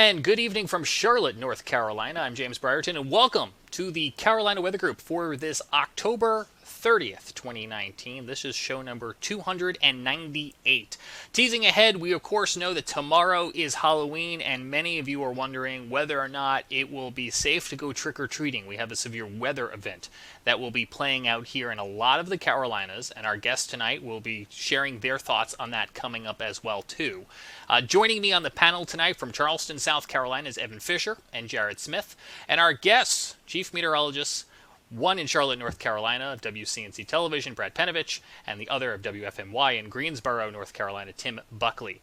And good evening from Charlotte, North Carolina. I'm James Brierton, and welcome to the Carolina Weather Group for this October 30th, 2019. This is show number 298. Teasing ahead, we of course know that tomorrow is Halloween, and many of you are wondering whether or not it will be safe to go trick-or-treating. We have a severe weather event that will be playing out here in a lot of the Carolinas, and our guests tonight will be sharing their thoughts on that coming up as well, too. Joining me on the panel tonight from Charleston, South Carolina is Evan Fisher and Jared Smith, and our guests, Chief Meteorologists, one in Charlotte, North Carolina of WCNC Television, Brad Panovich, and the other of WFMY in Greensboro, North Carolina, Tim Buckley.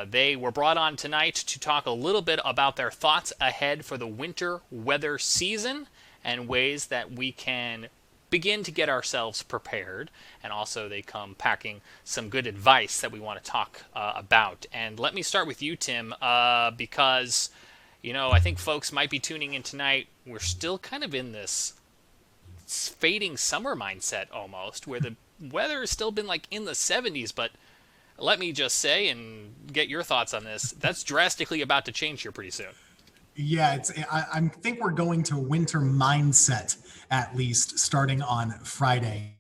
They were brought on tonight to talk a little bit about their thoughts ahead for the winter weather season and ways that we can begin to get ourselves prepared. And also they come packing some good advice that we want to talk about. And let me start with you, Tim, because, you know, I think folks might be tuning in tonight. We're still kind of in this fading summer mindset almost, where the weather has still been like in the 70s, but let me just say and get your thoughts on this, that's drastically about to change here pretty soon. Yeah, I think we're going to winter mindset, at least starting on Friday.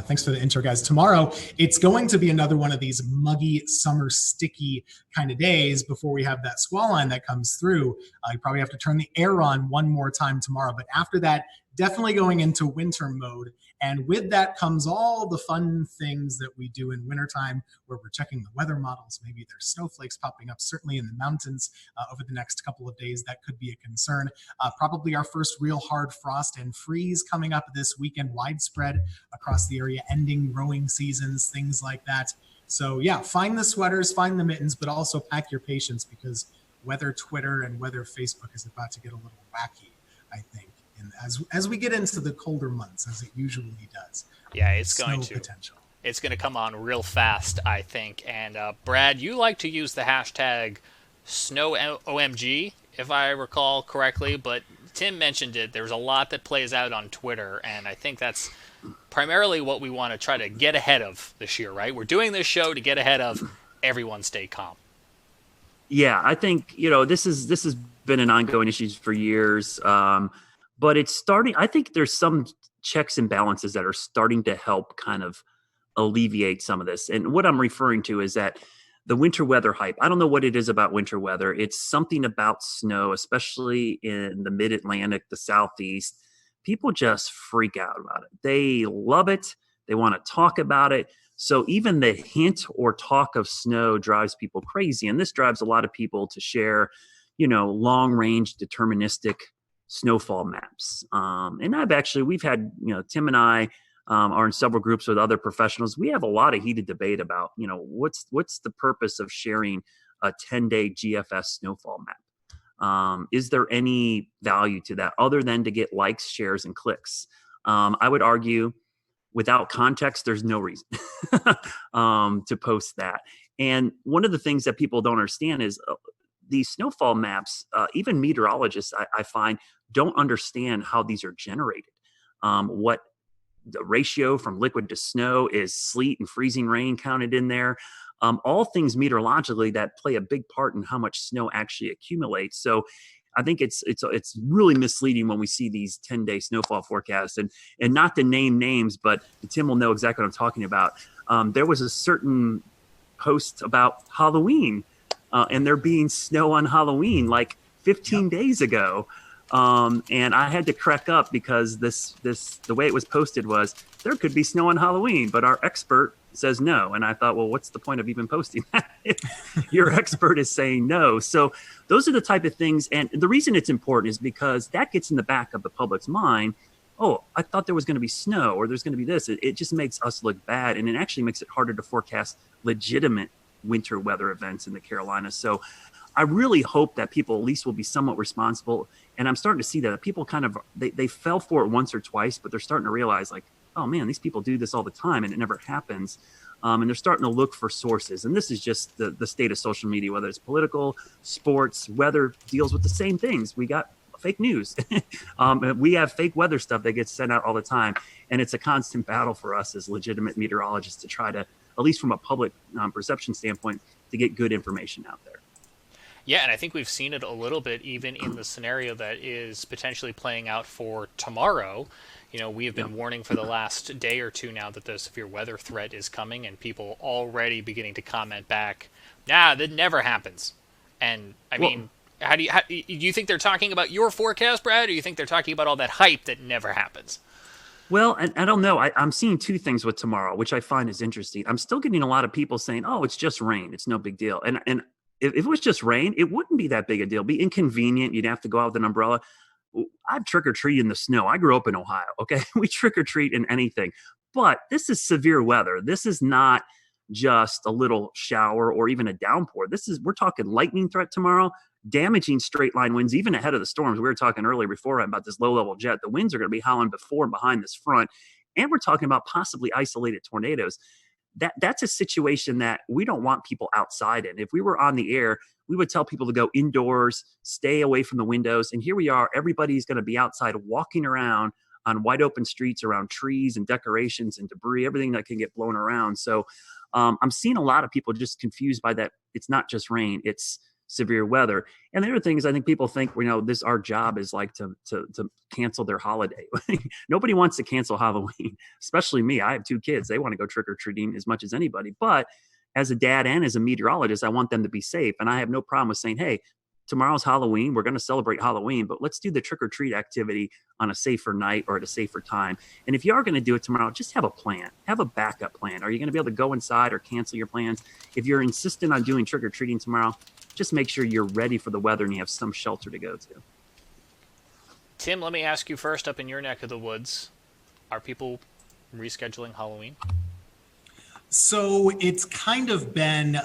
Thanks for the intro, guys. Tomorrow, it's going to be another one of these muggy, summer, sticky kind of days before we have that squall line that comes through. You probably have to turn the air on one more time tomorrow. But after that, definitely going into winter mode. And with that comes all the fun things that we do in wintertime, where we're checking the weather models. Maybe there's snowflakes popping up, certainly in the mountains over the next couple of days. That could be a concern. Probably our first real hard frost and freeze coming up this weekend, widespread across the area, ending growing seasons, things like that. So yeah, find the sweaters, find the mittens, but also pack your patience, because weather Twitter and weather Facebook is about to get a little wacky, I think. And as we get into the colder months, as it usually does. Yeah, it's going to. Potential. It's going to come on real fast, I think. And Brad, you like to use the hashtag SnowOMG, if I recall correctly, but Tim mentioned it. There's a lot that plays out on Twitter, and I think that's primarily what we want to try to get ahead of this year, right? We're doing this show to get ahead of everyone stay calm. Yeah, I think, this has been an ongoing issue for years. But it's starting, I think there's some checks and balances that are starting to help kind of alleviate some of this. And what I'm referring to is that the winter weather hype, I don't know what it is about winter weather. It's something about snow, especially in the mid-Atlantic, the Southeast. People just freak out about it. They love it. They want to talk about it. So even the hint or talk of snow drives people crazy. And this drives a lot of people to share, long-range deterministic snowfall maps. And we've had, Tim and I are in several groups with other professionals. We have a lot of heated debate about, what's the purpose of sharing a 10-day GFS snowfall map? Is there any value to that other than to get likes, shares, and clicks? I would argue without context, there's no reason to post that. And one of the things that people don't understand is these snowfall maps, even meteorologists, I find, don't understand how these are generated. What the ratio from liquid to snow is, sleet and freezing rain counted in there. All things meteorologically that play a big part in how much snow actually accumulates. So I think it's really misleading when we see these 10-day snowfall forecasts. And not to name names, but Tim will know exactly what I'm talking about. There was a certain post about Halloween, and there being snow on Halloween like 15 days ago. And I had to crack up because the way it was posted was there could be snow on Halloween, but our expert says no. And I thought, well, what's the point of even posting that if your expert is saying no? So those are the type of things. And the reason it's important is because that gets in the back of the public's mind. Oh, I thought there was going to be snow, or there's going to be this. It just makes us look bad. And it actually makes it harder to forecast legitimate winter weather events in the Carolinas. So I really hope that people at least will be somewhat responsible. And I'm starting to see that people kind of, they fell for it once or twice, but they're starting to realize, like, oh man, these people do this all the time and it never happens. And they're starting to look for sources. And this is just the state of social media, whether it's political, sports, weather, deals with the same things. We got fake news. We have fake weather stuff that gets sent out all the time. And it's a constant battle for us as legitimate meteorologists to try to, at least from a public perception standpoint, to get good information out there. Yeah, and I think we've seen it a little bit even in the scenario that is potentially playing out for tomorrow. We have Yep. been warning for the last day or two now that the severe weather threat is coming, and people already beginning to comment back, nah, that never happens. And I Well, mean, do you think they're talking about your forecast, Brad, or do you think they're talking about all that hype that never happens? Well, and I don't know. I'm seeing two things with tomorrow, which I find is interesting. I'm still getting a lot of people saying, "Oh, it's just rain. It's no big deal." And if it was just rain, it wouldn't be that big a deal. It'd be inconvenient. You'd have to go out with an umbrella. I'd trick or treat in the snow. I grew up in Ohio. Okay, we trick or treat in anything. But this is severe weather. This is not just a little shower or even a downpour. We're talking lightning threat tomorrow, damaging straight line winds, even ahead of the storms. We were talking earlier before about this low level jet. The winds are going to be howling before and behind this front. And we're talking about possibly isolated tornadoes. That's a situation that we don't want people outside in. If we were on the air, we would tell people to go indoors, stay away from the windows. And here we are, everybody's going to be outside walking around on wide open streets around trees and decorations and debris, everything that can get blown around. So I'm seeing a lot of people just confused by that. It's not just rain, it's severe weather. And the other thing is, I think people think, this, our job is like to cancel their holiday. Nobody wants to cancel Halloween, especially me. I have two kids. They want to go trick or treating as much as anybody. But as a dad and as a meteorologist, I want them to be safe. And I have no problem with saying, hey, tomorrow's Halloween. We're going to celebrate Halloween, but let's do the trick or treat activity on a safer night or at a safer time. And if you are going to do it tomorrow, just have a plan, have a backup plan. Are you going to be able to go inside or cancel your plans? If you're insistent on doing trick or treating tomorrow, just make sure you're ready for the weather and you have some shelter to go to. Tim, let me ask you first, up in your neck of the woods, are people rescheduling Halloween? So it's kind of been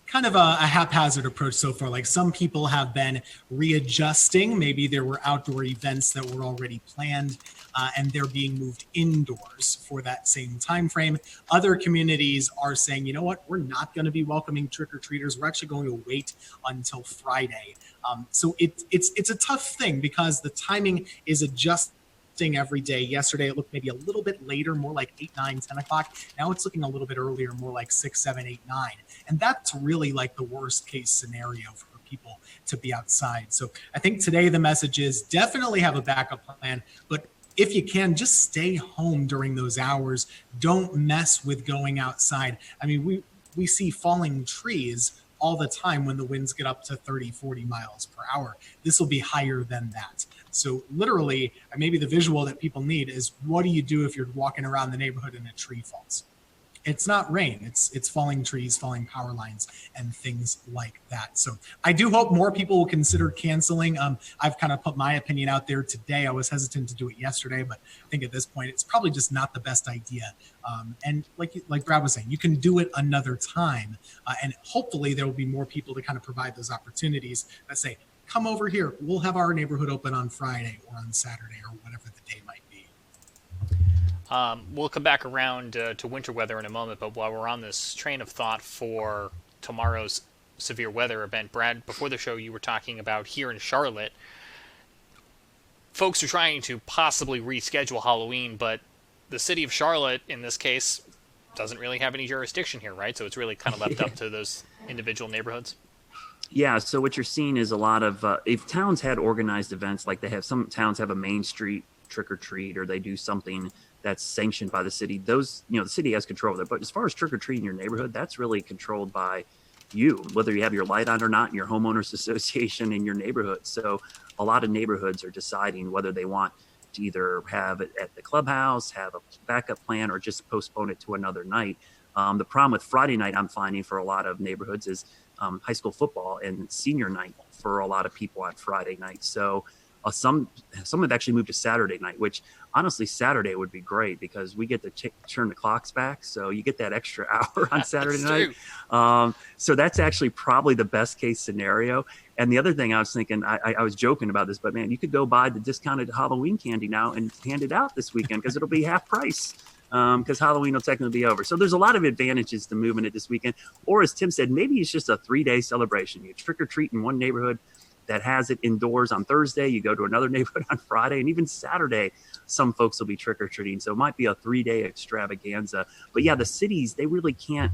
kind of a haphazard approach so far. Like some people have been readjusting. Maybe there were outdoor events that were already planned and they're being moved indoors for that same time frame. Other communities are saying, you know what, we're not going to be welcoming trick-or-treaters. We're actually going to wait until Friday. So it's a tough thing because the timing is adjusting every day. Yesterday, it looked maybe a little bit later, more like 8, 9, 10 o'clock. Now it's looking a little bit earlier, more like 6, 7, 8, 9. And that's really like the worst case scenario for people to be outside. So I think today the message is definitely have a backup plan, but if you can, just stay home during those hours. Don't mess with going outside. I mean, we see falling trees all the time when the winds get up to 30, 40 miles per hour. This will be higher than that. So literally, maybe the visual that people need is, what do you do if you're walking around the neighborhood and a tree falls? It's not rain. It's falling trees, falling power lines, and things like that. So I do hope more people will consider canceling. I've kind of put my opinion out there today. I was hesitant to do it yesterday, but I think at this point, it's probably just not the best idea. And like Brad was saying, you can do it another time. And hopefully there will be more people to kind of provide those opportunities that say, come over here. We'll have our neighborhood open on Friday or on Saturday or whatever the day might be. We'll come back around to winter weather in a moment, but while we're on this train of thought for tomorrow's severe weather event, Brad, before the show you were talking about here in Charlotte, folks are trying to possibly reschedule Halloween, but the city of Charlotte, in this case, doesn't really have any jurisdiction here, right? So it's really kind of left up to those individual neighborhoods. Yeah, so what you're seeing is a lot of, if towns had organized events, like some towns have a Main Street trick or treat, or they do something that's sanctioned by the city, those, the city has control of it. But as far as trick or treat in your neighborhood, that's really controlled by you, whether you have your light on or not in your homeowners association in your neighborhood. So a lot of neighborhoods are deciding whether they want to either have it at the clubhouse, have a backup plan, or just postpone it to another night. The problem with Friday night, I'm finding for a lot of neighborhoods, is high school football and senior night for a lot of people on Friday night. So some have actually moved to Saturday night, which honestly Saturday would be great because we get to turn the clocks back. So you get that extra hour on Saturday night. So that's actually probably the best case scenario. And the other thing I was thinking, I was joking about this, but man, you could go buy the discounted Halloween candy now and hand it out this weekend because it'll be half price. Because Halloween will technically be over. So there's a lot of advantages to moving it this weekend. Or as Tim said, maybe it's just a 3-day celebration. You trick or treat in one neighborhood that has it indoors on Thursday. You go to another neighborhood on Friday, and even Saturday, some folks will be trick or treating. So it might be a 3-day extravaganza. But yeah, the cities, they really can't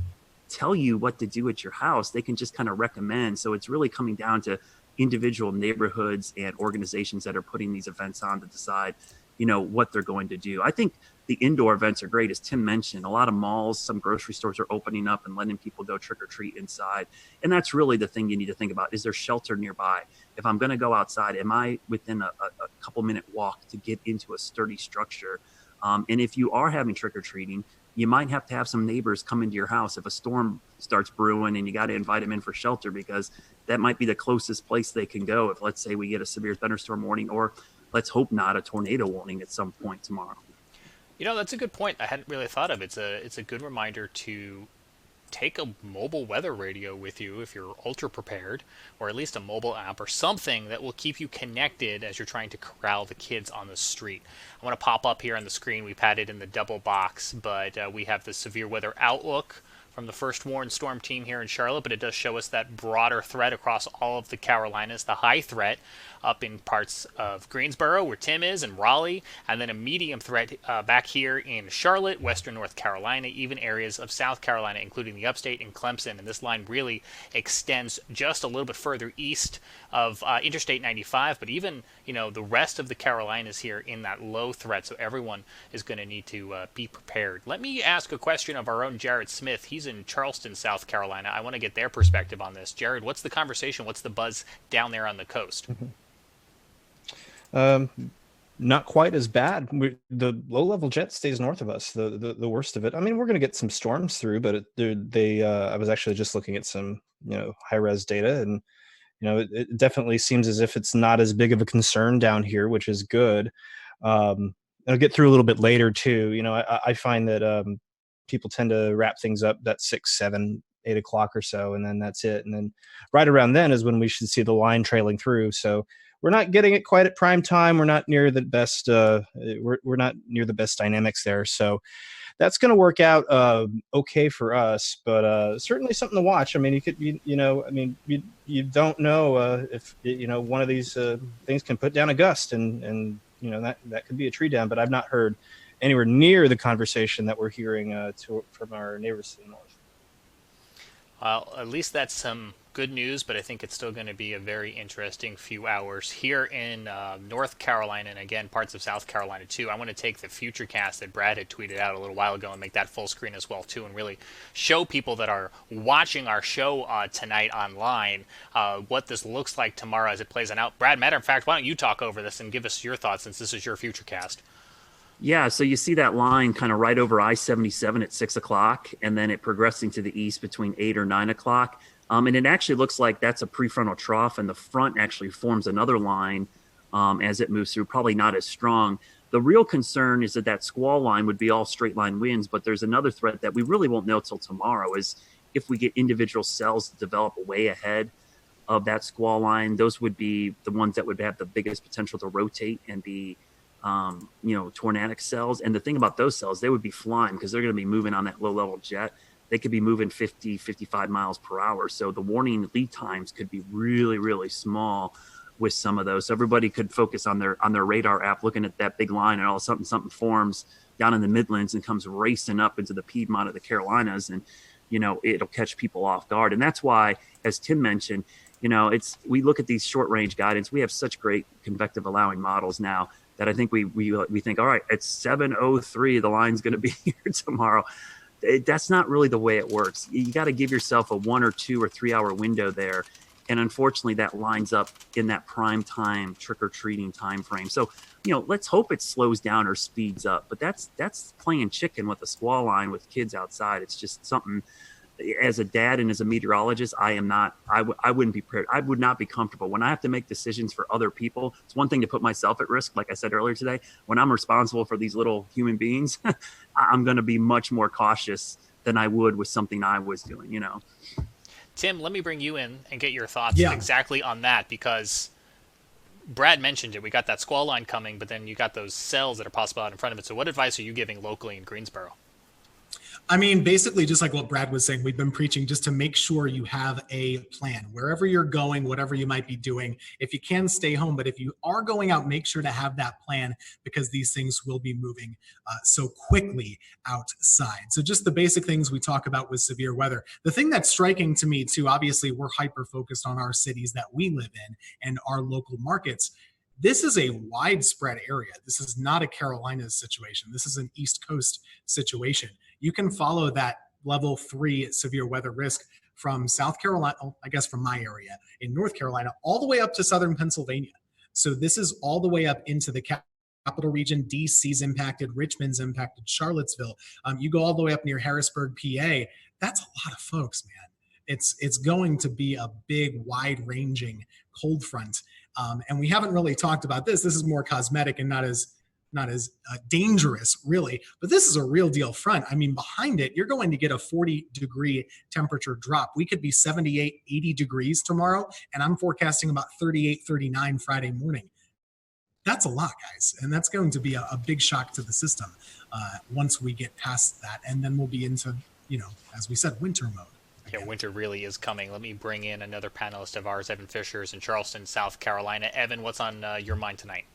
tell you what to do at your house. They can just kind of recommend. So it's really coming down to individual neighborhoods and organizations that are putting these events on to decide, what they're going to do. I think the indoor events are great. As Tim mentioned, a lot of malls, some grocery stores are opening up and letting people go trick or treat inside. And that's really the thing you need to think about. Is there shelter nearby? If I'm going to go outside, am I within a couple minute walk to get into a sturdy structure? And if you are having trick or treating, you might have to have some neighbors come into your house if a storm starts brewing and you got to invite them in for shelter, because that might be the closest place they can go. If, let's say, we get a severe thunderstorm warning, or let's hope not, a tornado warning at some point tomorrow. That's a good point. I hadn't really thought of. It's a good reminder to take a mobile weather radio with you if you're ultra prepared, or at least a mobile app or something that will keep you connected as you're trying to corral the kids on the street. I want to pop up here on the screen. We've had it in the double box, but we have the severe weather outlook from the first warned storm team here in Charlotte, but it does show us that broader threat across all of the Carolinas, the high threat up in parts of Greensboro, where Tim is, and Raleigh, and then a medium threat back here in Charlotte, western North Carolina, even areas of South Carolina, including the upstate and Clemson. And this line really extends just a little bit further east of Interstate 95, but even, the rest of the Carolinas here in that low threat, so everyone is going to need to be prepared. Let me ask a question of our own Jared Smith. He's in Charleston, South Carolina. I want to get their perspective on this. Jared, what's the conversation? What's the buzz down there on the coast? Not quite as bad. The low-level jet stays north of us. The worst of it. I mean, we're going to get some storms through, but I was actually just looking at some high-res data, and it definitely seems as if it's not as big of a concern down here, which is good. I'll get through a little bit later too. I find that people tend to wrap things up at 6, 7, 8 o'clock or so, and then that's it. And then right around then is when we should see the line trailing through. So we're not getting it quite at prime time. We're not near the best. We're not near the best dynamics there. So that's going to work out okay for us, but certainly something to watch. I mean, you don't know if one of these things can put down a gust, and that could be a tree down. But I've not heard anywhere near the conversation that we're hearing from our neighbors to the north. Well, at least that's some good news, but I think it's still going to be a very interesting few hours here in North Carolina, and again, parts of South Carolina too. I want to take the Futurecast that Brad had tweeted out a little while ago and make that full screen as well too, and really show people that are watching our show tonight online what this looks like tomorrow as it plays out. Brad, matter of fact, why don't you talk over this and give us your thoughts, since this is your Futurecast? Yeah, so you see that line kind of right over I-77 at 6 o'clock, and then it progressing to the east between 8 or 9 o'clock. And it actually looks like that's a prefrontal trough, and the front actually forms another line as it moves through, probably not as strong. The real concern is that squall line would be all straight line winds, but there's another threat that we really won't know till tomorrow, is if we get individual cells develop way ahead of that squall line. Those would be the ones that would have the biggest potential to rotate and be tornadic cells. And the thing about those cells, they would be flying because they're going to be moving on that low level jet. They could be moving 50, 55 miles per hour. So the warning lead times could be really, really small with some of those. So everybody could focus on their radar app, looking at that big line, and all of a sudden something forms down in the Midlands and comes racing up into the Piedmont of the Carolinas, and it'll catch people off guard. And that's why, as Tim mentioned, we look at these short range guidance. We have such great convective allowing models now that I think we think, all right, at 7:03, the line's going to be here tomorrow. That's not really the way it works. You got to give yourself a 1 or 2 or 3 hour window there. And unfortunately, that lines up in that prime time trick-or-treating time frame. So, let's hope it slows down or speeds up. But that's playing chicken with a squall line with kids outside. It's just something, as a dad and as a meteorologist, I wouldn't be prepared. I would not be comfortable. When I have to make decisions for other people, it's one thing to put myself at risk, like I said earlier today. When I'm responsible for these little human beings, I'm going to be much more cautious than I would with something I was doing, Tim, let me bring you in and get your thoughts exactly on that, because Brad mentioned it. We got that squall line coming, but then you got those cells that are possible out in front of it. So what advice are you giving locally in Greensboro? I mean, basically, just like what Brad was saying, we've been preaching just to make sure you have a plan wherever you're going, whatever you might be doing. If you can, stay home. But if you are going out, make sure to have that plan because these things will be moving so quickly outside. So just the basic things we talk about with severe weather. The thing that's striking to me, too, obviously, we're hyper focused on our cities that we live in and our local markets. This is a widespread area. This is not a Carolinas situation. This is an East Coast situation. You can follow that level 3 severe weather risk from South Carolina, I guess from my area in North Carolina, all the way up to southern Pennsylvania. So this is all the way up into the capital region. DC's impacted, Richmond's impacted, Charlottesville. You go all the way up near Harrisburg, PA. That's a lot of folks, man. It's going to be a big, wide-ranging cold front. And we haven't really talked about this. This is more cosmetic and not as dangerous, really. But this is a real deal front. I mean, behind it, you're going to get a 40-degree temperature drop. We could be 78, 80 degrees tomorrow, and I'm forecasting about 38, 39 Friday morning. That's a lot, guys. And that's going to be a big shock to the system once we get past that. And then we'll be into, as we said, winter mode. Yeah, winter really is coming. Let me bring in another panelist of ours, Evan Fishers in Charleston, South Carolina. Evan, what's on your mind tonight?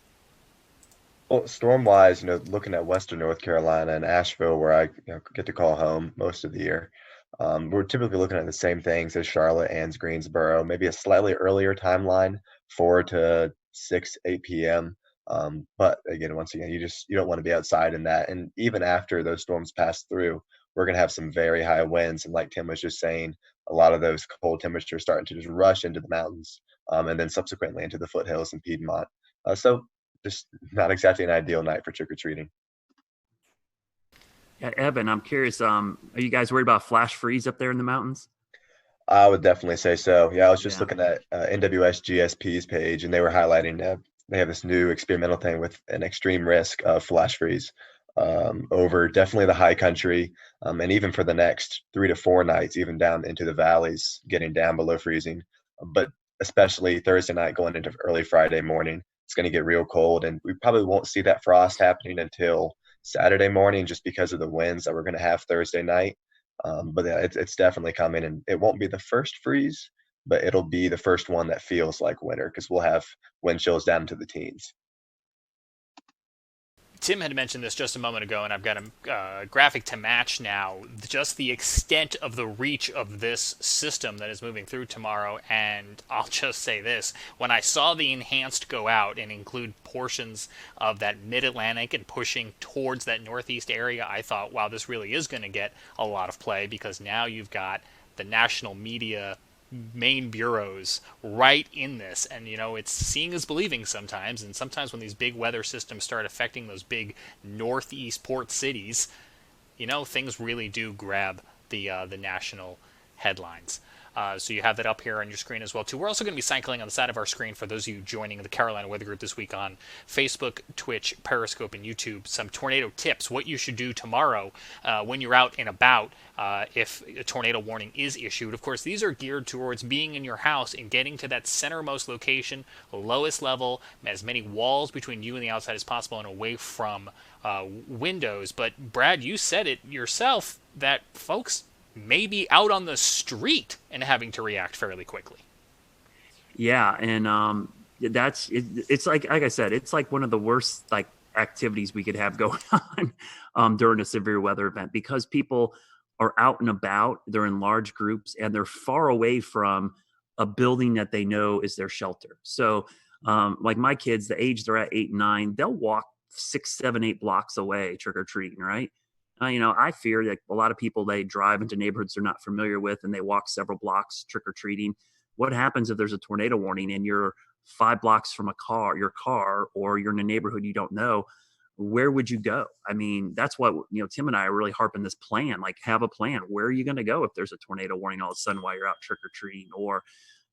Well, storm-wise, looking at Western North Carolina and Asheville, where I get to call home most of the year, we're typically looking at the same things as Charlotte and Greensboro, maybe a slightly earlier timeline, 4 to 6, 8 p.m. But again, once again, you don't want to be outside in that. And even after those storms pass through, we're going to have some very high winds. And like Tim was just saying, a lot of those cold temperatures starting to just rush into the mountains and then subsequently into the foothills in Piedmont. So just not exactly an ideal night for trick-or-treating. Yeah, Evan, I'm curious, are you guys worried about flash freeze up there in the mountains? I would definitely say so. Yeah, I was just looking at NWS GSP's page, and they were highlighting they have this new experimental thing with an extreme risk of flash freeze over definitely the high country, and even for the next 3 to 4 nights, even down into the valleys, getting down below freezing. But especially Thursday night going into early Friday morning, it's going to get real cold, and we probably won't see that frost happening until Saturday morning just because of the winds that we're going to have Thursday night. But yeah, it's definitely coming, and it won't be the first freeze, but it'll be the first one that feels like winter because we'll have wind chills down into the teens. Tim had mentioned this just a moment ago, and I've got a graphic to match now, just the extent of the reach of this system that is moving through tomorrow. And I'll just say this, when I saw the enhanced go out and include portions of that mid-Atlantic and pushing towards that northeast area, I thought, wow, this really is going to get a lot of play, because now you've got the national media main bureaus right in this, and it's seeing is believing sometimes. And sometimes when these big weather systems start affecting those big northeast port cities, things really do grab the national headlines. So you have that up here on your screen as well, too. We're also going to be cycling on the side of our screen, for those of you joining the Carolina Weather Group this week on Facebook, Twitch, Periscope, and YouTube, some tornado tips, what you should do tomorrow when you're out and about if a tornado warning is issued. Of course, these are geared towards being in your house and getting to that centermost location, lowest level, as many walls between you and the outside as possible, and away from windows. But Brad, you said it yourself that folks may be out on the street and having to react fairly quickly. Yeah, and it's like I said, it's like one of the worst activities we could have going on during a severe weather event, because people are out and about, they're in large groups, and they're far away from a building that they know is their shelter. So like my kids, the age they're at 8 and 9, they'll walk 6, 7, 8 blocks away trick-or-treating, right? I fear that a lot of people, they drive into neighborhoods they're not familiar with and they walk several blocks trick-or-treating. What happens if there's a tornado warning and you're 5 blocks from your car, or you're in a neighborhood you don't know? Where would you go? I mean, that's what, Tim and I are really harping this plan, have a plan. Where are you going to go if there's a tornado warning all of a sudden while you're out trick-or-treating, or,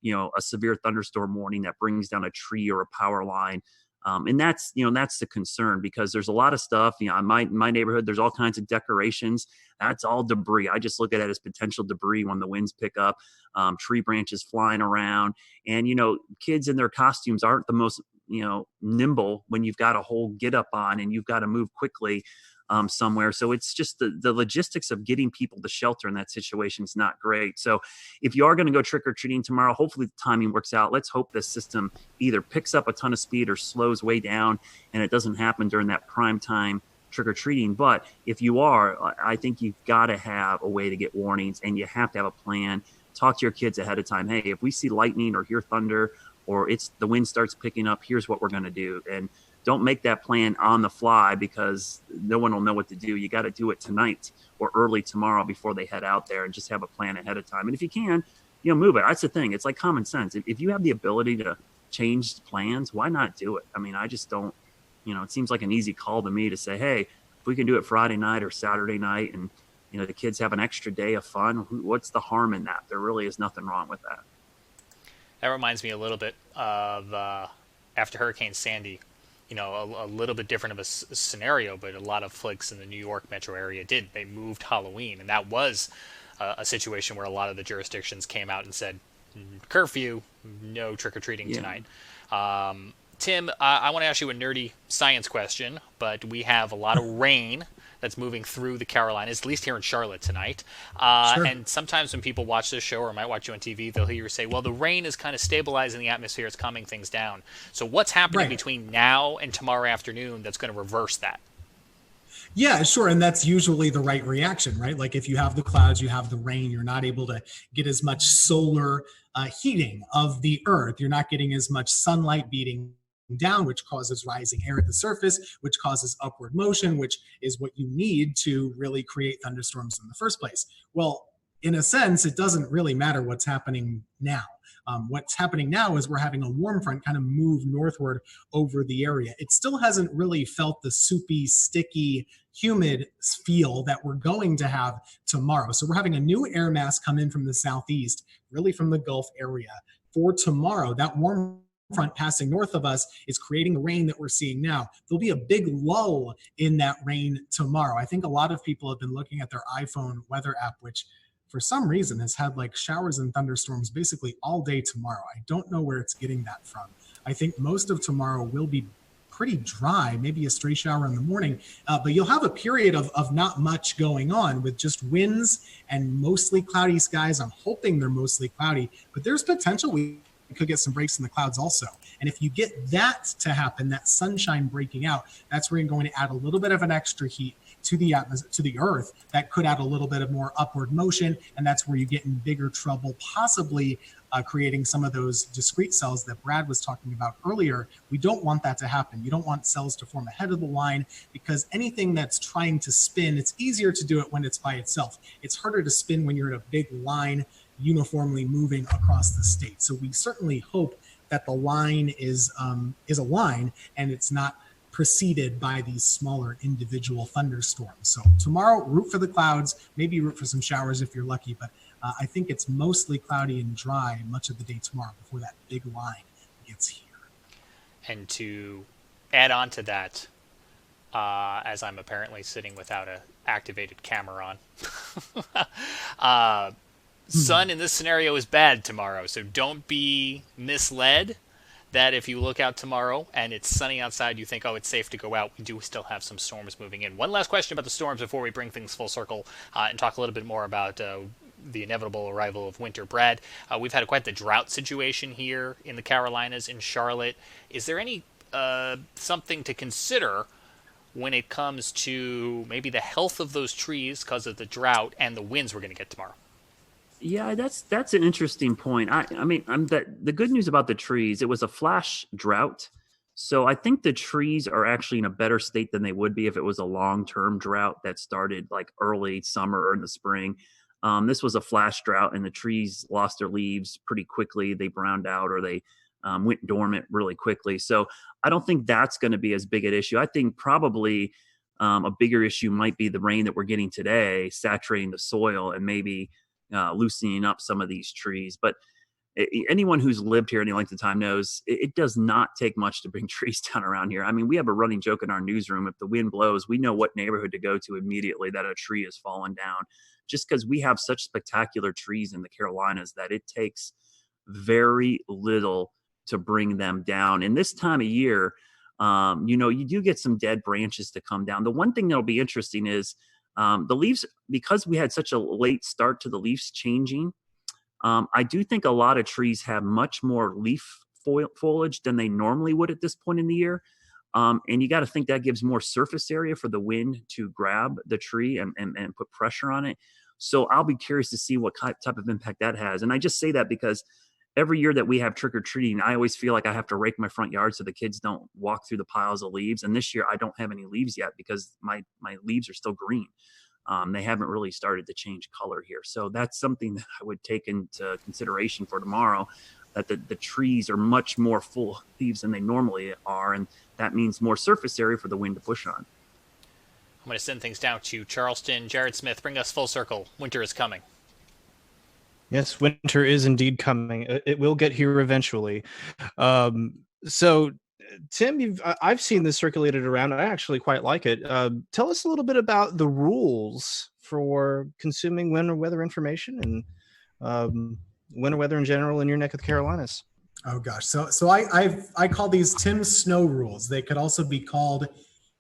a severe thunderstorm warning that brings down a tree or a power line? And that's the concern, because there's a lot of stuff, in my neighborhood, there's all kinds of decorations. That's all debris. I just look at it as potential debris when the winds pick up, tree branches flying around, and, kids in their costumes aren't the most, nimble when you've got a whole get up on and you've got to move quickly. somewhere. So it's just the logistics of getting people to shelter in that situation is not great. So if you are going to go trick-or-treating tomorrow, hopefully the timing works out. Let's hope the system either picks up a ton of speed or slows way down, and it doesn't happen during that prime time trick-or-treating. But if you are, I think you've got to have a way to get warnings, and you have to have a plan. Talk to your kids ahead of time. Hey, if we see lightning or hear thunder, or the wind starts picking up, here's what we're going to do. And don't make that plan on the fly, because no one will know what to do. You got to do it tonight or early tomorrow before they head out there, and just have a plan ahead of time. And if you can, move it. That's the thing. It's like common sense. If you have the ability to change plans, why not do it? I mean, I just don't, it seems like an easy call to me to say, hey, if we can do it Friday night or Saturday night, and, the kids have an extra day of fun, what's the harm in that? There really is nothing wrong with that. That reminds me a little bit of after Hurricane Sandy, a little bit different of a scenario, but a lot of folks in the New York metro area did. They moved Halloween, and that was a situation where a lot of the jurisdictions came out and said, curfew, no trick-or-treating tonight. Tim, I want to ask you a nerdy science question, but we have a lot of rain that's moving through the Carolinas, at least here in Charlotte tonight. Sure. And sometimes when people watch this show or might watch you on TV, they'll hear you say, well, the rain is kind of stabilizing the atmosphere. It's calming things down. So what's happening between now and tomorrow afternoon that's going to reverse that? Yeah, sure. And that's usually the right reaction, right? Like if you have the clouds, you have the rain, you're not able to get as much solar heating of the earth. You're not getting as much sunlight beating down, which causes rising air at the surface, which causes upward motion, which is what you need to really create thunderstorms in the first place. Well, in a sense, it doesn't really matter what's happening now. What's happening now is we're having a warm front kind of move northward over the area. It still hasn't really felt the soupy, sticky, humid feel that we're going to have tomorrow. So we're having a new air mass come in from the southeast, really from the Gulf area. For tomorrow, that warm front passing north of us is creating the rain that we're seeing now. There'll be a big lull in that rain tomorrow. I think a lot of people have been looking at their iPhone weather app, which for some reason has had like showers and thunderstorms basically all day tomorrow. I don't know where it's getting that from. I think most of tomorrow will be pretty dry, maybe a stray shower in the morning, but you'll have a period of not much going on with just winds and mostly cloudy skies. I'm hoping they're mostly cloudy, but there's potential we could get some breaks in the clouds also. And if you get that to happen, that sunshine breaking out, that's where you're going to add a little bit of an extra heat to the atmosphere, to the earth. That could add a little bit of more upward motion, and that's where you get in bigger trouble, possibly creating some of those discrete cells that Brad was talking about earlier. We don't want that to happen. You don't want cells to form ahead of the line, because anything that's trying to spin, it's easier to do it when it's by itself. It's harder to spin when you're in a big line uniformly moving across the state. So we certainly hope that the line is a line and it's not preceded by these smaller individual thunderstorms. So tomorrow, root for the clouds, maybe root for some showers if you're lucky, but I think it's mostly cloudy and dry much of the day tomorrow before that big line gets here. And to add on to that, as I'm apparently sitting without an activated camera on, sun in this scenario is bad tomorrow, so don't be misled that if you look out tomorrow and it's sunny outside, you think, oh, it's safe to go out. We do still have some storms moving in. One last question about the storms before we bring things full circle and talk a little bit more about the inevitable arrival of winter. Brad, we've had quite the drought situation here in the Carolinas, in Charlotte. Is there any something to consider when it comes to maybe the health of those trees because of the drought and the winds we're going to get tomorrow? Yeah, that's an interesting point. I mean, the good news about the trees, it was a flash drought. So I think the trees are actually in a better state than they would be if it was a long-term drought that started like early summer or in the spring. This was a flash drought, and the trees lost their leaves pretty quickly. They browned out, or they went dormant really quickly. So I don't think that's going to be as big an issue. I think probably a bigger issue might be the rain that we're getting today, saturating the soil and maybe loosening up some of these trees. But anyone who's lived here any length of time knows it does not take much to bring trees down around here. I mean, we have a running joke in our newsroom. If the wind blows, we know what neighborhood to go to immediately that a tree has fallen down, just because we have such spectacular trees in the Carolinas that it takes very little to bring them down. And this time of year, You do get some dead branches to come down. The one thing that'll be interesting is the leaves, because we had such a late start to the leaves changing. I do think a lot of trees have much more leaf foliage than they normally would at this point in the year. And you got to think that gives more surface area for the wind to grab the tree and put pressure on it. So I'll be curious to see what type of impact that has. And I just say that because every year that we have trick-or-treating, I always feel like I have to rake my front yard so the kids don't walk through the piles of leaves. And this year I don't have any leaves yet because my leaves are still green. They haven't really started to change color here. So that's something that I would take into consideration for tomorrow, that the trees are much more full of leaves than they normally are. And that means more surface area for the wind to push on. I'm going to send things down to Charleston. Jared Smith, bring us full circle. Winter is coming. Yes, winter is indeed coming. It will get here eventually. So, Tim, I've seen this circulated around. I actually quite like it. Tell us a little bit about the rules for consuming winter weather information and winter weather in general in your neck of the Carolinas. Oh gosh, so I call these Tim Snow rules. They could also be called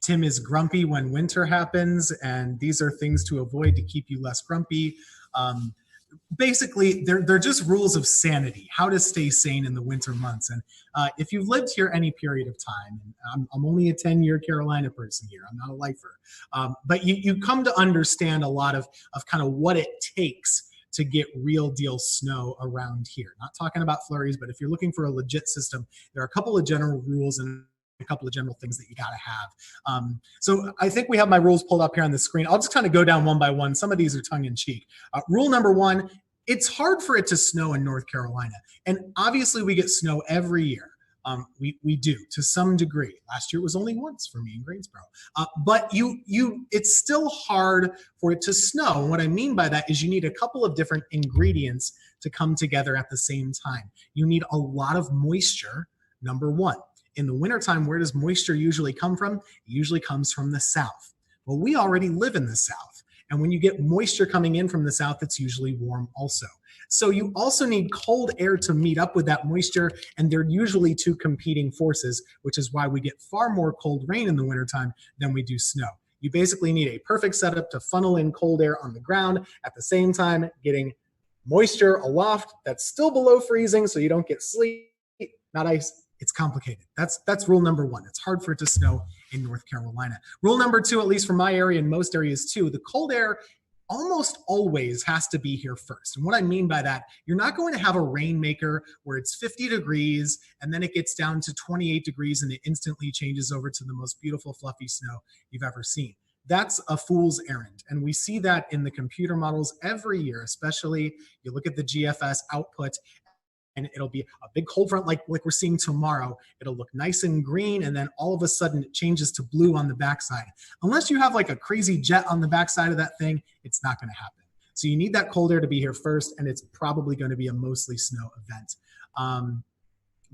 Tim is grumpy when winter happens, and these are things to avoid to keep you less grumpy. Basically, they're just rules of sanity, how to stay sane in the winter months. And if you've lived here any period of time, and I'm only a 10-year Carolina person here, I'm not a lifer, but you come to understand a lot of kind of what it takes to get real deal snow around here. Not talking about flurries, but if you're looking for a legit system, there are a couple of general rules and a couple of general things that you got to have. So I think we have my rules pulled up here on the screen. I'll just kind of go down one by one. Some of these are tongue in cheek. Rule number one, it's hard for it to snow in North Carolina. And obviously we get snow every year. We do to some degree. Last year it was only once for me in Greensboro. But it's still hard for it to snow. And what I mean by that is you need a couple of different ingredients to come together at the same time. You need a lot of moisture, number one. In the wintertime, where does moisture usually come from? It usually comes from the south. Well, we already live in the south. And when you get moisture coming in from the south, it's usually warm also. So you also need cold air to meet up with that moisture, and they're usually two competing forces, which is why we get far more cold rain in the wintertime than we do snow. You basically need a perfect setup to funnel in cold air on the ground, at the same time getting moisture aloft that's still below freezing so you don't get sleet, not ice. It's complicated. That's rule number one. It's hard for it to snow in North Carolina. Rule number two, at least for my area and most areas too, the cold air almost always has to be here first. And what I mean by that, you're not going to have a rainmaker where it's 50 degrees and then it gets down to 28 degrees and it instantly changes over to the most beautiful fluffy snow you've ever seen. That's a fool's errand. And we see that in the computer models every year, especially you look at the GFS output, and it'll be a big cold front like we're seeing tomorrow. It'll look nice and green, and then all of a sudden it changes to blue on the backside. Unless you have like a crazy jet on the backside of that thing, it's not going to happen. So you need that cold air to be here first, and it's probably going to be a mostly snow event.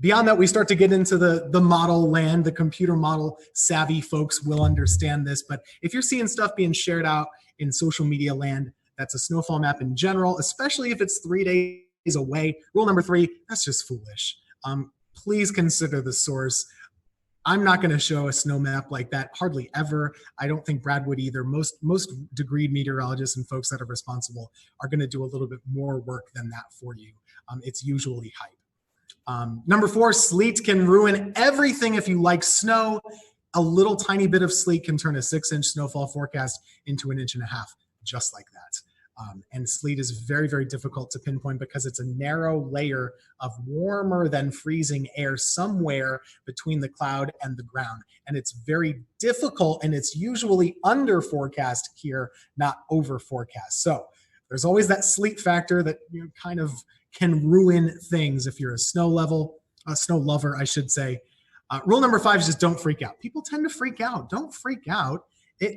Beyond that, we start to get into the model land. The computer model savvy folks will understand this, but if you're seeing stuff being shared out in social media land, that's a snowfall map in general, especially if it's 3 days away. Rule number three, that's just foolish. Please consider the source. I'm not going to show a snow map like that hardly ever. I don't think Brad would either. Most degreed meteorologists and folks that are responsible are going to do a little bit more work than that for you. It's usually hype. Number four, sleet can ruin everything if you like snow. A little tiny bit of sleet can turn a 6-inch snowfall forecast into 1.5 inches, just like that. And sleet is very, very difficult to pinpoint because it's a narrow layer of warmer than freezing air somewhere between the cloud and the ground. And it's very difficult, and it's usually under forecast here, not over forecast. So there's always that sleet factor that kind of can ruin things if you're a snow lover, I should say. Rule number five is just don't freak out. People tend to freak out. Don't freak out.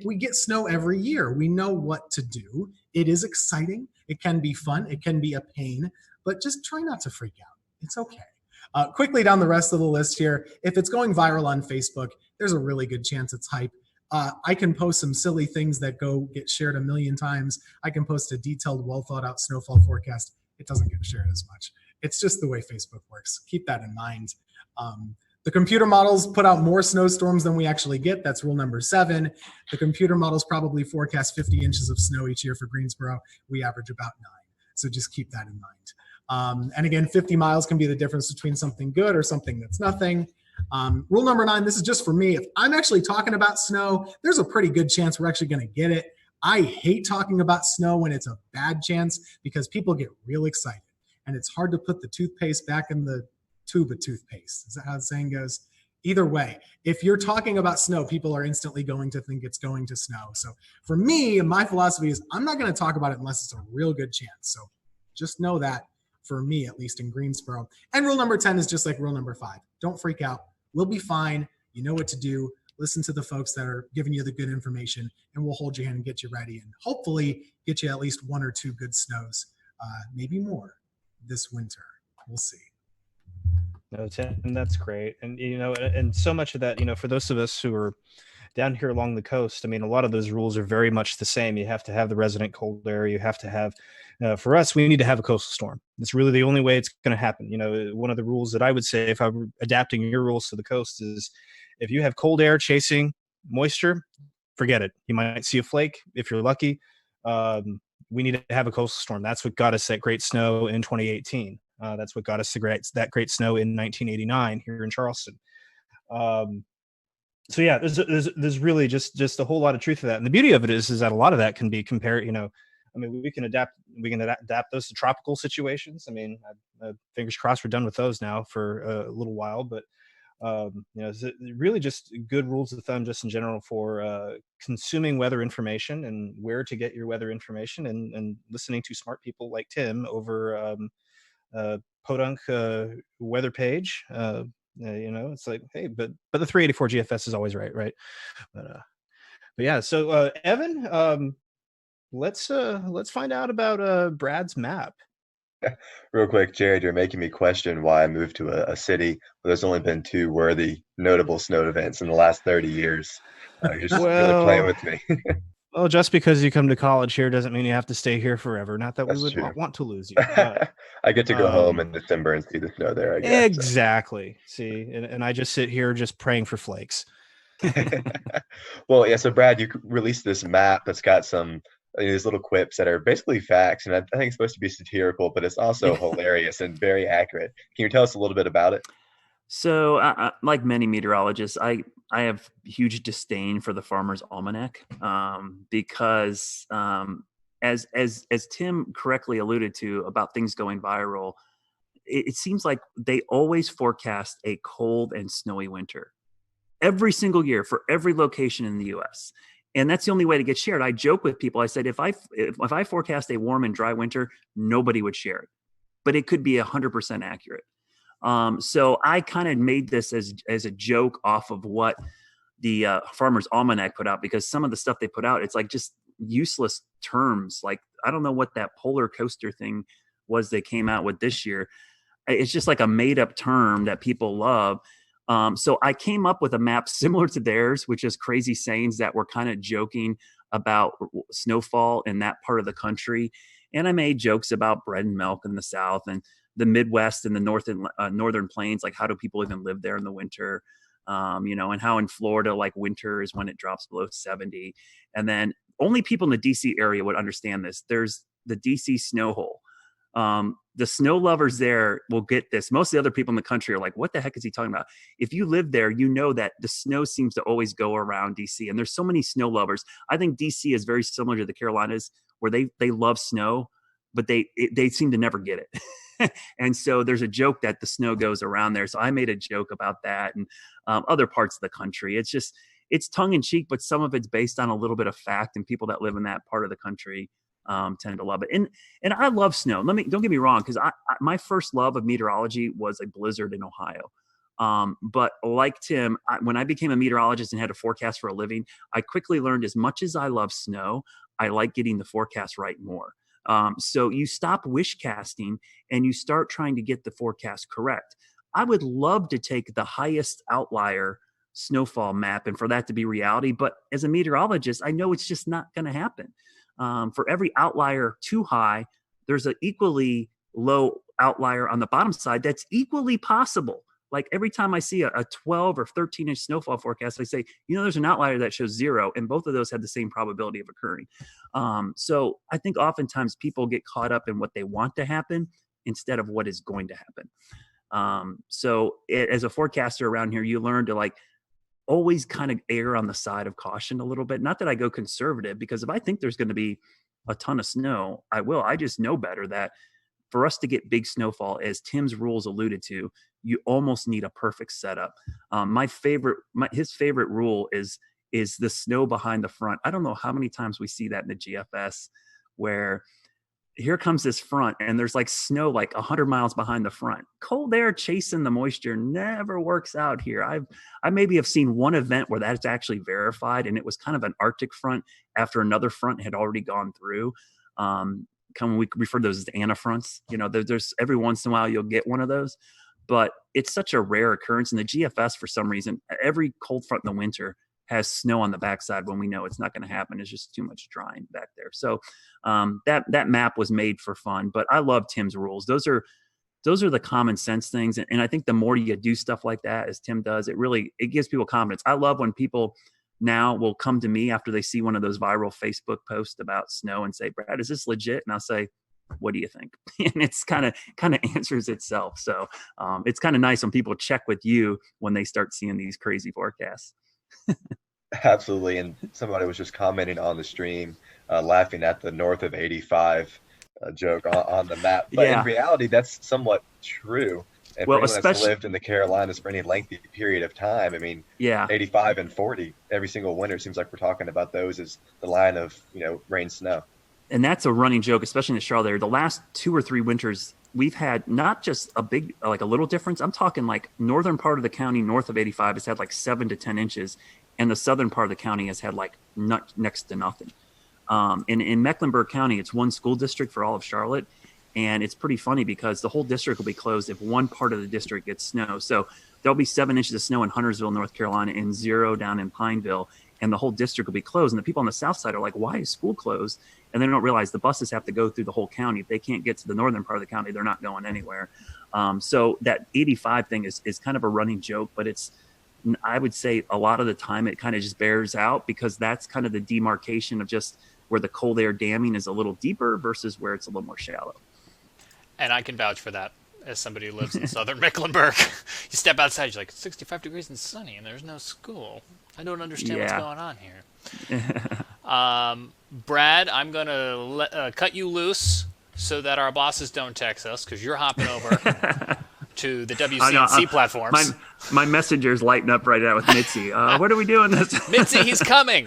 We get snow every year. We know what to do. It is exciting. It can be fun. It can be a pain, but just try not to freak out. It's okay. Quickly down the rest of the list here. If it's going viral on Facebook, there's a really good chance it's hype. I can post some silly things that get shared 1 million times. I can post a detailed, well thought out snowfall forecast. It doesn't get shared as much. It's just the way Facebook works. Keep that in mind. The computer models put out more snowstorms than we actually get. That's rule number 7. The computer models probably forecast 50 inches of snow each year for Greensboro. We average about 9. So just keep that in mind. And again, 50 miles can be the difference between something good or something that's nothing. Rule number 9, this is just for me. If I'm actually talking about snow, there's a pretty good chance we're actually going to get it. I hate talking about snow when it's a bad chance because people get real excited. And it's hard to put the toothpaste back in the tube of toothpaste. Is that how the saying goes? Either way, if you're talking about snow, people are instantly going to think it's going to snow. So for me, my philosophy is I'm not going to talk about it unless it's a real good chance. So just know that for me, at least in Greensboro. And rule number 10 is just like rule number 5. Don't freak out. We'll be fine. You know what to do. Listen to the folks that are giving you the good information, and we'll hold your hand and get you ready and hopefully get you at least 1 or 2 good snows, maybe more this winter. We'll see. No, Tim, that's great. And, and so much of that, for those of us who are down here along the coast, I mean, a lot of those rules are very much the same. You have to have the resident cold air. You have to have, for us, we need to have a coastal storm. It's really the only way it's going to happen. One of the rules that I would say, if I were adapting your rules to the coast, is if you have cold air chasing moisture, forget it. You might see a flake if you're lucky. We need to have a coastal storm. That's what got us that great snow in 2018. That's what got us that great snow in 1989 here in Charleston. So yeah, there's really just a whole lot of truth to that. And the beauty of it is that a lot of that can be compared. We can adapt those to tropical situations. I mean, fingers crossed we're done with those now for a little while. But it's really just good rules of thumb, just in general, for consuming weather information and where to get your weather information, and listening to smart people like Tim over Podunk weather page. It's like, hey, but the 384 GFS is always right. But yeah. So Evan, let's find out about Brad's map. Real quick, Jared, you're making me question why I moved to a city where there's only been 2 worthy, notable snow events in the last 30 years. You're just really playing with me. Well, just because you come to college here doesn't mean you have to stay here forever. Not that That's we would true. Want to lose you. But, I get to go home in December and see the snow there, I guess. Exactly. So. See, and I just sit here just praying for flakes. Well, yeah, so Brad, you released this map that's got some these little quips that are basically facts, and I think it's supposed to be satirical, but it's also hilarious and very accurate. Can you tell us a little bit about it? So, like many meteorologists, I have huge disdain for the Farmer's Almanac because, as Tim correctly alluded to about things going viral, it seems like they always forecast a cold and snowy winter every single year for every location in the U.S. And that's the only way to get shared. I joke with people. I said, if I forecast a warm and dry winter, nobody would share it, but it could be 100% accurate. So I kind of made this as a joke off of what the Farmer's Almanac put out, because some of the stuff they put out, it's like just useless terms. Like, I don't know what that polar coaster thing was they came out with this year. It's just like a made up term that people love. So I came up with a map similar to theirs, which is crazy sayings that were kind of joking about snowfall in that part of the country. And I made jokes about bread and milk in the South and the Midwest and the northern plains. Like, how do people even live there in the winter? And how in Florida, like, winter is when it drops below 70. And then only people in the DC area would understand this. There's the DC snow hole. The snow lovers there will get this. Most of the other people in the country are like, what the heck is he talking about? If you live there, you know that the snow seems to always go around DC, and there's so many snow lovers. I think DC is very similar to the Carolinas, where they love snow, but they seem to never get it. And so there's a joke that the snow goes around there. So I made a joke about that, and other parts of the country. It's tongue in cheek, but some of it's based on a little bit of fact, and people that live in that part of the country tend to love it. And I love snow. Don't get me wrong, because my first love of meteorology was a blizzard in Ohio. But like Tim, when I became a meteorologist and had to forecast for a living, I quickly learned, as much as I love snow, I like getting the forecast right more. So you stop wish casting and you start trying to get the forecast correct. I would love to take the highest outlier snowfall map and for that to be reality. But as a meteorologist, I know it's just not going to happen. For every outlier too high, there's an equally low outlier on the bottom side that's equally possible. Like every time I see a 12 or 13-inch snowfall forecast, I say, there's an outlier that shows 0, and both of those had the same probability of occurring. So I think oftentimes people get caught up in what they want to happen instead of what is going to happen. As a forecaster around here, you learn to like always kind of err on the side of caution a little bit. Not that I go conservative, because if I think there's going to be a ton of snow, I will. I just know better that for us to get big snowfall, as Tim's rules alluded to, you almost need a perfect setup. His favorite rule is the snow behind the front. I don't know how many times we see that in the GFS, where here comes this front and there's like snow like 100 miles behind the front. Cold air chasing the moisture never works out here. I maybe have seen one event where that's actually verified, and it was kind of an Arctic front after another front had already gone through. We refer to those as Anna fronts. There's every once in a while you'll get one of those, but it's such a rare occurrence. In the GFS, for some reason, every cold front in the winter has snow on the backside when we know it's not going to happen. It's just too much drying back there. So that map was made for fun, but I love Tim's rules. Those are the common sense things. And I think the more you do stuff like that, as Tim does, it gives people confidence. I love when people now will come to me after they see one of those viral Facebook posts about snow and say, Brad, is this legit? And I'll say, what do you think? And it's kind of answers itself. So it's kind of nice when people check with you when they start seeing these crazy forecasts. Absolutely. And somebody was just commenting on the stream, laughing at the north of 85 joke on the map. But in reality, that's somewhat true. And for anyone that's lived in the Carolinas for any lengthy period of time, 85 and 40 every single winter, seems like we're talking about those as the line of, rain, snow. And that's a running joke, especially in the Charlotte area. The last 2 or 3 winters, we've had not just a big, like a little difference. I'm talking like northern part of the county north of 85 has had like 7 to 10 inches. And the southern part of the county has had like next to nothing. In Mecklenburg County, it's one school district for all of Charlotte. And it's pretty funny because the whole district will be closed if one part of the district gets snow. So there'll be 7 inches of snow in Huntersville, North Carolina, and 0 down in Pineville. And the whole district will be closed. And the people on the south side are like, why is school closed? And they don't realize the buses have to go through the whole county. If they can't get to the northern part of the county, they're not going anywhere. So that 85 thing is kind of a running joke, but I would say a lot of the time it kind of just bears out, because that's kind of the demarcation of just where the cold air damming is a little deeper versus where it's a little more shallow. And I can vouch for that as somebody who lives in southern Mecklenburg. You step outside, you're like, it's 65 degrees and sunny, and there's no school. I don't understand what's going on here. Brad, I'm going to cut you loose so that our bosses don't text us, because you're hopping over to the WCNC platforms. My messenger's lighting up right now with Mitzi. What are we doing this? Mitzi, he's coming.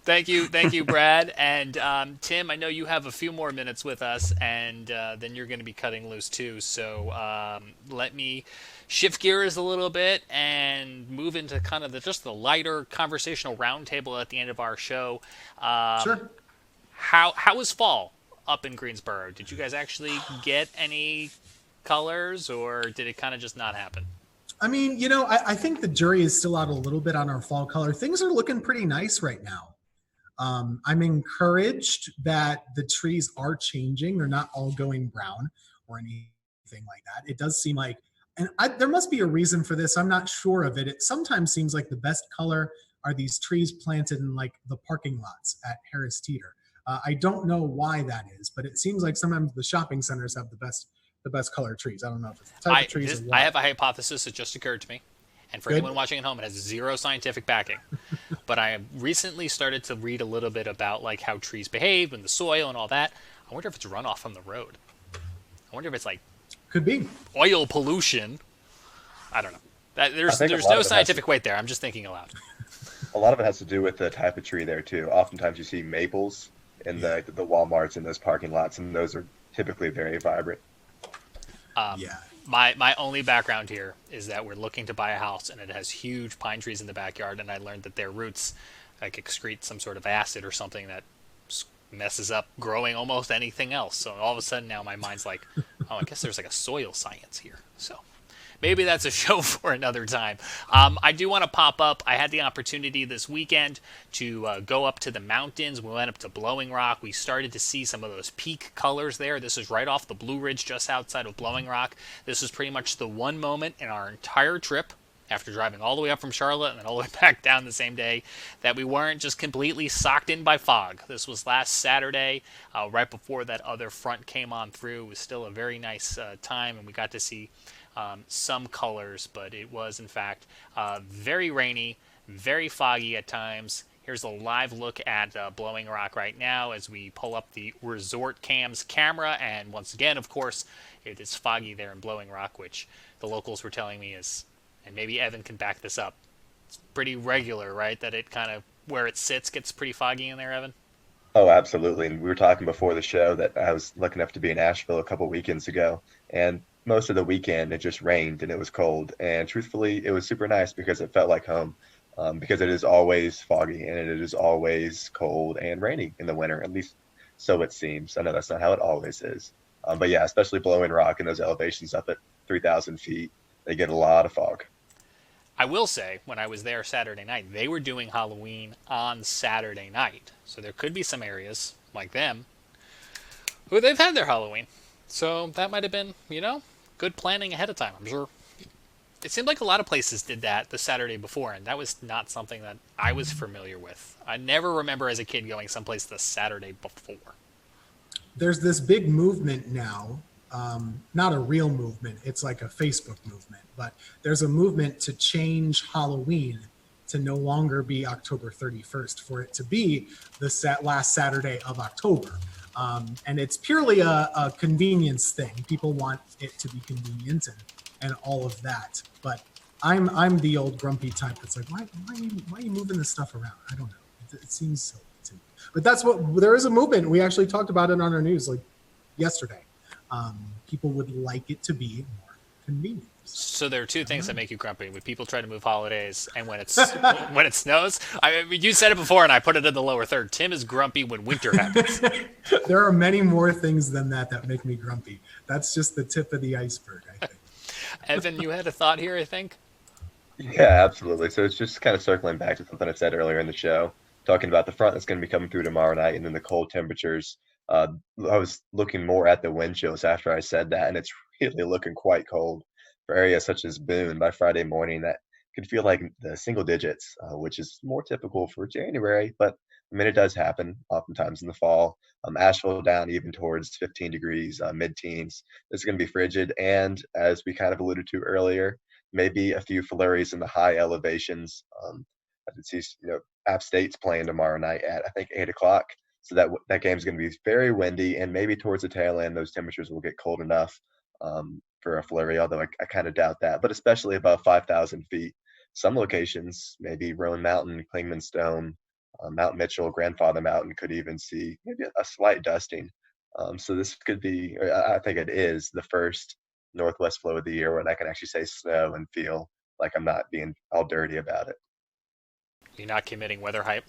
Thank you, Brad. And Tim, I know you have a few more minutes with us, and then you're going to be cutting loose too. So let me shift gears a little bit and move into kind of just the lighter conversational roundtable at the end of our show. Sure. How was fall up in Greensboro? Did you guys actually get any colors, or did it kind of just not happen? I think the jury is still out a little bit on our fall color. Things are looking pretty nice right now. I'm encouraged that the trees are changing. They're not all going brown or anything like that. It does seem like, and there must be a reason for this. I'm not sure of it. It sometimes seems like the best color are these trees planted in like the parking lots at Harris Teeter. I don't know why that is, but it seems like sometimes the shopping centers have the best colored trees. I don't know if it's the type of trees or what. I have a hypothesis that just occurred to me. And for anyone watching at home, it has 0 scientific backing. But I recently started to read a little bit about like how trees behave and the soil and all that. I wonder if it's runoff from the road. I wonder if it's like could be oil pollution. I don't know. There's no scientific weight there. I'm just thinking aloud. A lot of it has to do with the type of tree there too. Oftentimes you see maples in the Walmarts in those parking lots, and those are typically very vibrant. My only background here is that we're looking to buy a house, and it has huge pine trees in the backyard, and I learned that their roots like excrete some sort of acid or something that messes up growing almost anything else. So all of a sudden now my mind's like, oh, I guess there's like a soil science here. So maybe that's a show for another time. I do want to pop up. I had the opportunity this weekend to go up to the mountains. We went up to Blowing Rock. We started to see some of those peak colors there. This is right off the Blue Ridge just outside of Blowing Rock. This was pretty much the one moment in our entire trip, after driving all the way up from Charlotte and then all the way back down the same day, that we weren't just completely socked in by fog. This was last Saturday, right before that other front came on through. It was still a very nice time, and we got to see some colors, but it was, in fact, very rainy, very foggy at times. Here's a live look at Blowing Rock right now as we pull up the Resort Cams camera, and once again, of course, it is foggy there in Blowing Rock, which the locals were telling me is, and maybe Evan can back this up, it's pretty regular, right? That it kind of, where it sits, gets pretty foggy in there, Evan? Oh, absolutely. And we were talking before the show that I was lucky enough to be in Asheville a couple weekends ago, and most of the weekend it just rained and it was cold. And truthfully, it was super nice because it felt like home, because it is always foggy and it is always cold and rainy in the winter, at least so it seems. I know that's not how it always is. But yeah, especially Blowing Rock and those elevations up at 3,000 feet, they get a lot of fog. I will say, when I was there Saturday night, they were doing Halloween on Saturday night. So there could be some areas, like them, who they've had their Halloween. So that might have been, good planning ahead of time, I'm sure. It seemed like a lot of places did that the Saturday before, and that was not something that I was familiar with. I never remember as a kid going someplace the Saturday before. There's this big movement now, not a real movement, it's like a Facebook movement, but there's a movement to change Halloween to no longer be October 31st, for it to be the last Saturday of October. And it's purely a convenience thing. People want it to be convenient and all of that. But I'm the old grumpy type that's like, why are you moving this stuff around? I don't know. It seems silly to me. But there is a movement. We actually talked about it on our news like yesterday. People would like it to be more convenient. So there are two things that make you grumpy: when people try to move holidays and when it's when it snows. I mean, you said it before, and I put it in the lower third. Tim is grumpy when winter happens. There are many more things than that make me grumpy. That's just the tip of the iceberg, I think. Evan, you had a thought here, I think? Yeah, absolutely. So it's just kind of circling back to something I said earlier in the show, talking about the front that's going to be coming through tomorrow night and then the cold temperatures. I was looking more at the wind chills after I said that, and it's really looking quite cold for areas such as Boone. By Friday morning, that could feel like the single digits, which is more typical for January, but I mean, it does happen oftentimes in the fall. Asheville down even towards 15 degrees, mid-teens. It's going to be frigid, and as we kind of alluded to earlier, maybe a few flurries in the high elevations. I did see, App State's playing tomorrow night at, I think, 8 o'clock. So that game's going to be very windy, and maybe towards the tail end, those temperatures will get cold enough for a flurry, although I kind of doubt that. But especially above 5,000 feet, some locations, maybe Roan Mountain, Clingman Stone, Mount Mitchell, Grandfather Mountain, could even see maybe a slight dusting. So this could be, I think it is, the first northwest flow of the year when I can actually say snow and feel like I'm not being all dirty about it. You're not committing weather hype?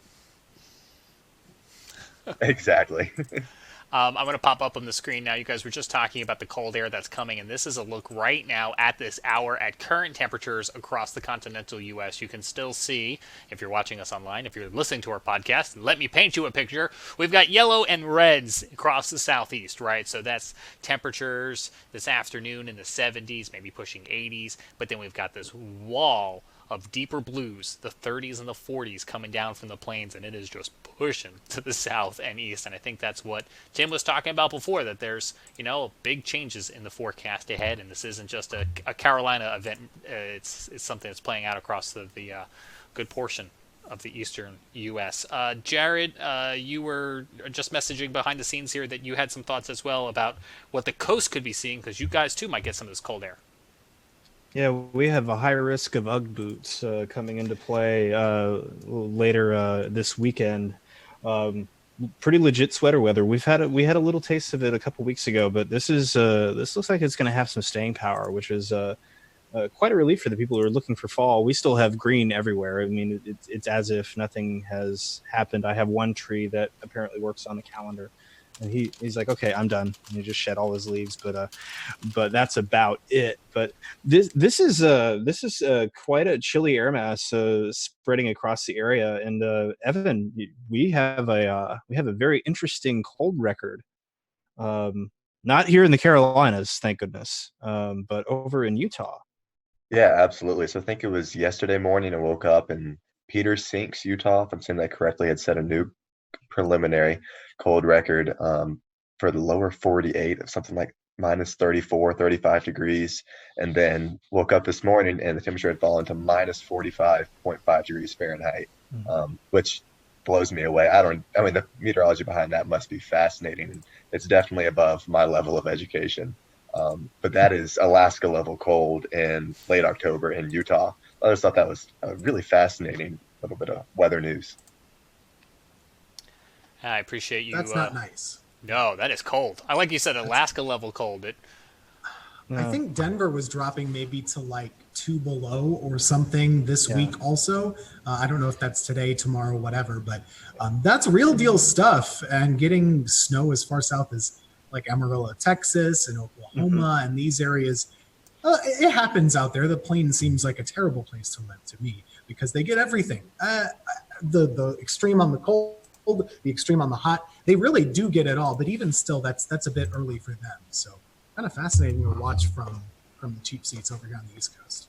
Exactly. I'm going to pop up on the screen now. You guys were just talking about the cold air that's coming, and this is a look right now at this hour at current temperatures across the continental U.S. You can still see, if you're watching us online, if you're listening to our podcast, let me paint you a picture. We've got yellow and reds across the southeast, right? So that's temperatures this afternoon in the 70s, maybe pushing 80s, but then we've got this wall of deeper blues, the 30s and the 40s coming down from the plains, and it is just pushing to the south and east. And I think that's what Tim was talking about before, that there's, big changes in the forecast ahead, and this isn't just a Carolina event. It's something that's playing out across the good portion of the eastern U.S. Jared, you were just messaging behind the scenes here that you had some thoughts as well about what the coast could be seeing, because you guys too might get some of this cold air. Yeah, we have a high risk of UGG boots coming into play later this weekend. Pretty legit sweater weather. We had a little taste of it a couple weeks ago, but this looks like it's going to have some staying power, which is quite a relief for the people who are looking for fall. We still have green everywhere. I mean, it's as if nothing has happened. I have one tree that apparently works on the calendar, and he's like, okay, I'm done. And he just shed all his leaves, but that's about it. But this is quite a chilly air mass spreading across the area. And Evan, we have a very interesting cold record. Not here in the Carolinas, thank goodness, but over in Utah. Yeah, absolutely. So I think it was yesterday morning I woke up and Peter Sinks, Utah, if I'm saying that correctly, had set a new preliminary cold record for the lower 48 of something like minus 34, 35 degrees. And then woke up this morning and the temperature had fallen to minus 45.5 degrees Fahrenheit, which blows me away. I mean, the meteorology behind that must be fascinating. It's definitely above my level of education. But that is Alaska level cold in late October in Utah. I just thought that was a really fascinating little bit of weather news. I appreciate you. That's not nice. No, that is cold. I like you said, Alaska level cold. I think Denver was dropping maybe to like 2 below or something this week also. I don't know if that's today, tomorrow, whatever, but that's real deal stuff. And getting snow as far south as like Amarillo, Texas and Oklahoma and these areas, it happens out there. The Plains seems like a terrible place to live to me because they get everything. The extreme on the cold, the extreme on the hot, they really do get it all. But even still, that's a bit early for them. So kind of fascinating to watch from the cheap seats over here on the East Coast.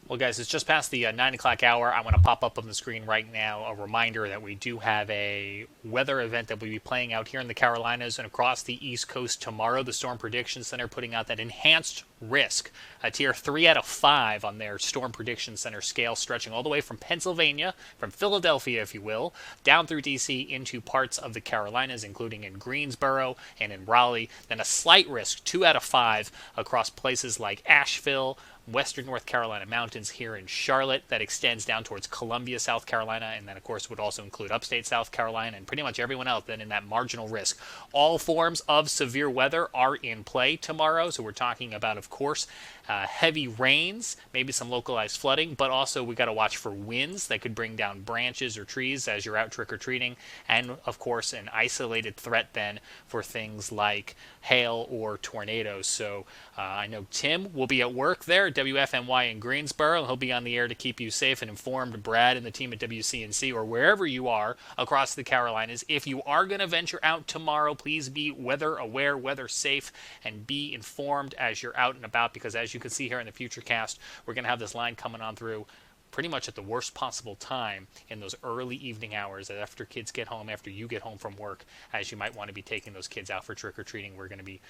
Well, guys, it's just past the 9 o'clock hour. I want to pop up on the screen right now a reminder that we do have a weather event that we'll be playing out here in the Carolinas and across the East Coast tomorrow. The Storm Prediction Center putting out that enhanced risk, a tier 3 out of 5 on their Storm Prediction Center scale, stretching all the way from Pennsylvania, from Philadelphia, if you will, down through D.C. into parts of the Carolinas, including in Greensboro and in Raleigh. Then a slight risk, 2 out of 5, across places like Asheville, western North Carolina mountains here in Charlotte, that extends down towards Columbia, South Carolina, and then, of course, would also include upstate South Carolina and pretty much everyone else then in that marginal risk. All forms of severe weather are in play tomorrow, so we're talking about, of course, heavy rains, maybe some localized flooding, but also we got to watch for winds that could bring down branches or trees as you're out trick-or-treating, and, of course, an isolated threat then for things like hail or tornadoes. So I know Tim will be at work there at WFMY in Greensboro. He'll be on the air to keep you safe and informed. Brad and the team at WCNC or wherever you are across the Carolinas. If you are going to venture out tomorrow, please be weather aware, weather safe, and be informed as you're out and about, because as you can see here in the future cast, we're going to have this line coming on through pretty much at the worst possible time in those early evening hours after kids get home, after you get home from work, as you might want to be taking those kids out for trick-or-treating. We're going to be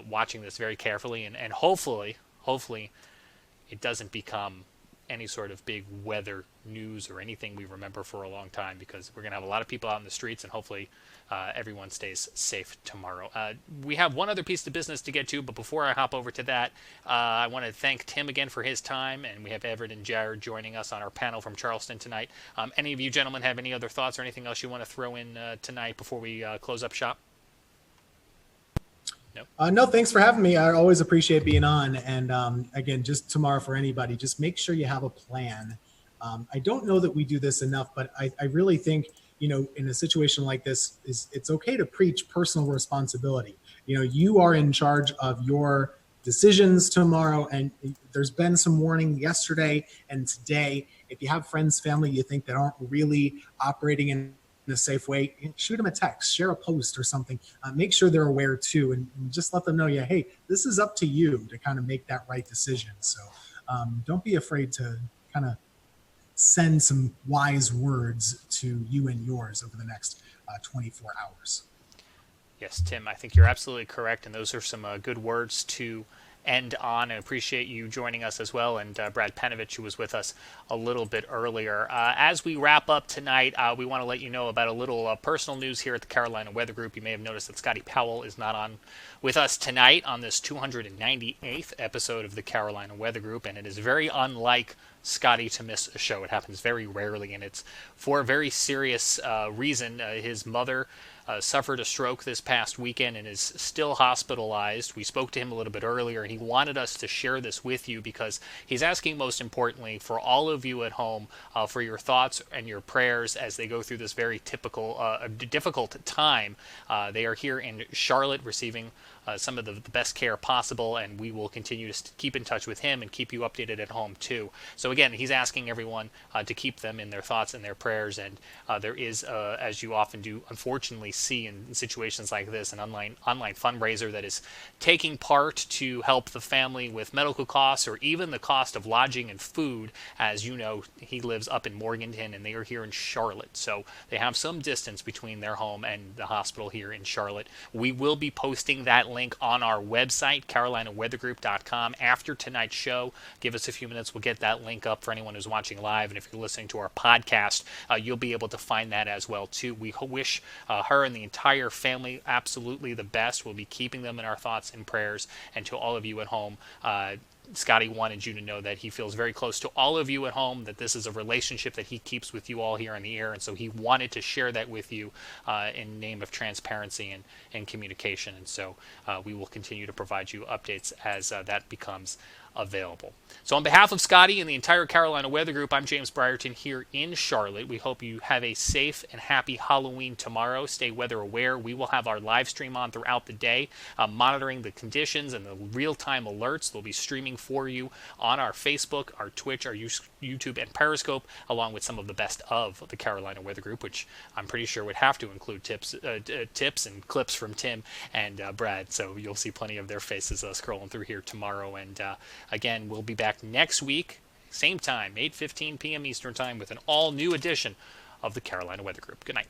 watching this very carefully, and hopefully it doesn't become any sort of big weather news or anything we remember for a long time, because we're going to have a lot of people out in the streets, and hopefully everyone stays safe tomorrow. We have one other piece of business to get to, but before I hop over to that, I want to thank Tim again for his time, and we have Everett and Jared joining us on our panel from Charleston tonight. Any of you gentlemen have any other thoughts or anything else you want to throw in tonight before we close up shop? No, thanks for having me. I always appreciate being on. And again, just tomorrow for anybody, just make sure you have a plan. I don't know that we do this enough, but I really think, in a situation like this, it's okay to preach personal responsibility. You are in charge of your decisions tomorrow, and there's been some warning yesterday and today. If you have friends, family you think that aren't really operating in a safe way, shoot them a text, share a post or something. Make sure they're aware too, and just let them know, hey, this is up to you to kind of make that right decision. So don't be afraid to kind of send some wise words to you and yours over the next 24 hours. Yes, Tim, I think you're absolutely correct, and those are some good words to end on. I appreciate you joining us as well, and Brad Panovich, who was with us a little bit earlier. As we wrap up tonight, we want to let you know about a little personal news here at the Carolina Weather Group. You may have noticed that Scotty Powell is not on with us tonight on this 298th episode of the Carolina Weather Group, and it is very unlike Scotty to miss a show. It happens very rarely, and it's for a very serious reason. His mother suffered a stroke this past weekend and is still hospitalized. We spoke to him a little bit earlier, and he wanted us to share this with you because he's asking, most importantly, for all of you at home for your thoughts and your prayers as they go through this very difficult time. They are here in Charlotte receiving some of the best care possible, and we will continue to keep in touch with him and keep you updated at home too. So again, he's asking everyone to keep them in their thoughts and their prayers, and there is, as you often do, unfortunately see in situations like this, an online fundraiser that is taking part to help the family with medical costs or even the cost of lodging and food. As you know, he lives up in Morganton and they are here in Charlotte, so they have some distance between their home and the hospital here in Charlotte. We will be posting that link on our website, carolinaweathergroup.com, after tonight's show. Give us a few minutes, we'll get that link up for anyone who's watching live, and if you're listening to our podcast, you'll be able to find that as well too. We wish her and the entire family absolutely the best. We'll be keeping them in our thoughts and prayers. And to all of you at home, Scotty wanted you to know that he feels very close to all of you at home, that this is a relationship that he keeps with you all here on the air, and so he wanted to share that with you in name of transparency and communication. And so we will continue to provide you updates as that becomes available. So on behalf of Scotty and the entire Carolina Weather Group, I'm James Brierton here in Charlotte. We hope you have a safe and happy Halloween tomorrow. Stay weather aware. We will have our live stream on throughout the day, monitoring the conditions and the real-time alerts. They'll be streaming for you on our Facebook, our Twitch, our YouTube, and Periscope, along with some of the best of the Carolina Weather Group, which I'm pretty sure would have to include tips and clips from Tim and Brad. So you'll see plenty of their faces scrolling through here tomorrow. And again, we'll be back next week, same time, 8:15 p.m. Eastern Time, with an all-new edition of the Carolina Weather Group. Good night.